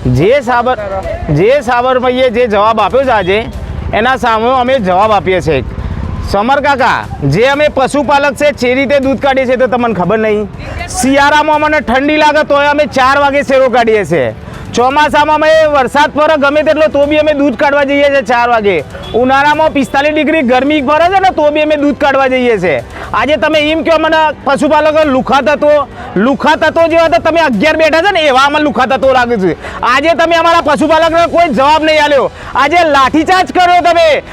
જે સાબરભાઈએ જે જવાબ આપ્યો છે આજે એના સામે અમે જવાબ આપીએ છીએ સમર કાકા જે અમે પશુપાલક છે જે રીતે દૂધ કાઢીએ છીએ તો તમને ખબર નહીં શિયાળામાં મને ઠંડી લાગે તો અમે 4 વાગે શેરો કાઢીએ છીએ ચોમાસામાં અમે વરસાદ પડે ગમે તેટલો તો બી અમે દૂધ કાઢવા જઈએ છીએ 4 વાગે ઉનાળામાં 45 ડિગ્રી ગરમી પડે છે ને તો બી અમે દૂધ કાઢવા જઈએ છીએ આજે તમે એમ કહો મને પશુપાલકો લુખા તત્વો જેવા તો તમે 11 બેઠા છે ને એવા અમે લુખા તત્વો લાગે છે આજે તમે અમારા પશુપાલકને કોઈ જવાબ નહીં આપ્યો આજે લાઠીચાર્જ કર્યો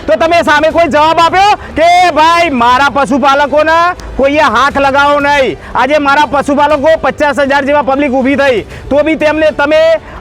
તો તમે સામે કોઈ જવાબ આપ્યો કે ભાઈ મારા પશુપાલકોને કોઈએ હાથ લગાવો નહીં આજે મારા પશુપાલકો 50,000 જેવા પબ્લિક ઊભી થઈ તો બી તેમને તમે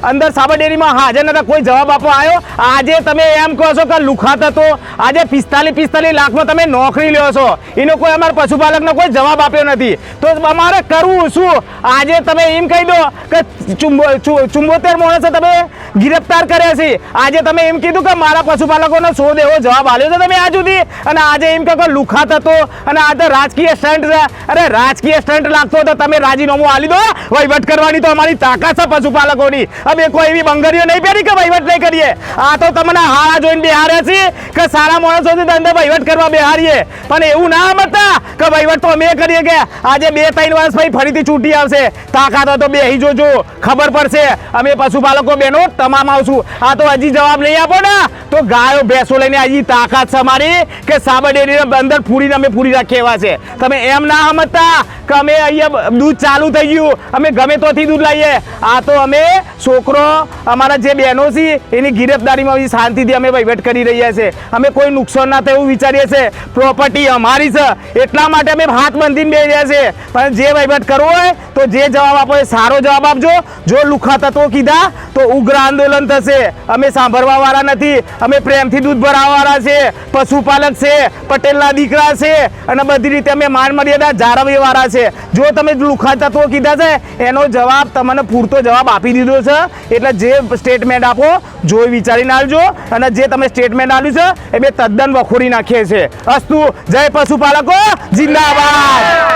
અંદર સાબર ડેરીમાં હાજર નતા કોઈ જવાબ આપવા આવ્યો આજે તમે એમ કહો છો કે લુખા તત્વો આજે 45 લાખમાં તમે નોકરી લ્યો છો એનો કોઈ અમારા પશુપાલકનો કોઈ જવાબ આપ્યો નથી તો અમારે કરવું શું આજે તમે એમ કહી દો કે 74 માણસો તમે ગિરફ્તાર કર્યા છે આજે તમે એમ કીધું કે મારા પશુપાલકોનો શોધ એવો જવાબ આપ્યો છે તમે આજ સુધી અને આજે એમ કહો કે લુખા તત્વો અને આ તો રાજકીય સ્ટન્ટ છે અરે રાજકીય સ્ટન્ટ લાગતો તો તમે રાજીનામું આલી દો વહીવટ કરવાની તો અમારી તાકાત છે પશુપાલકોની અમે કોઈ એવી બંગરીઓ નહીં પહેરી કે વહીવટ નહીં કરીએ આ તો તમને હારા જોઈને બેહાર્યા છીએ કે સારા માણસોથી અંદર વહીવટ કરવા બેહારીએ પણ એવું ના સમજતા કે વહીવટ તો અમે કરીએ કે આજે 2-3 વર્ષ પછી ફરીથી ચૂંટી આવશે તાકાત હોય તો બેહી જોજો ખબર પડશે અમે પશુપાલકો બહેનો તમામ આવશું આ તો હજી જવાબ નહીં આપો ને તો ગાયો ભેંસો લઈને હજી તાકાત છે અમારી કે સાબર ડેરીને અંદર પૂરીને અમે પૂરી રાખીએ એવા છે તમે એમ ના સમજતા કે અમે અહીંયા દૂધ ચાલુ થઈ ગયું અમે ગમે તોથી દૂધ લાવીએ આ તો અમે છોકરો અમારા જે બહેનો છે એની ગિરફદારીમાં શાંતિથી અમે વહીવટ કરી રહ્યા છે અમે કોઈ નુકસાન ના થાય એવું વિચારીએ છીએ પ્રોપર્ટી અમારી છે એટલા માટે અમે હાથ બાંધીને બેસી રહ્યા છે પણ જે વહીવટ કરવો હોય તો જે જવાબ આપો એ સારો જવાબ આપજો જો લુખા તત્વો કીધા તો ઉગ્ર આંદોલન થશે અમે સાંભળવા વાળા નથી અમે પ્રેમથી દૂધ ભરાવા વાળા છે પશુપાલક છે પટેલના દીકરા છે અને બધી રીતે અમે માન મર્યાદા જાળવવા વાળા છે જો તમે લુખા તત્વો કીધા છે એનો જવાબ તમને પૂરતો જવાબ આપી દીધો છે એટલે જે સ્ટેટમેન્ટ આપો જોઈ વિચારીને આવજો અને જે તમે સ્ટેટમેન્ટ આપ્યું છે એ બે તદ્દન વખોડી નાખીએ છે અસ્તુ જય પશુપાલકો જિંદાબાદ।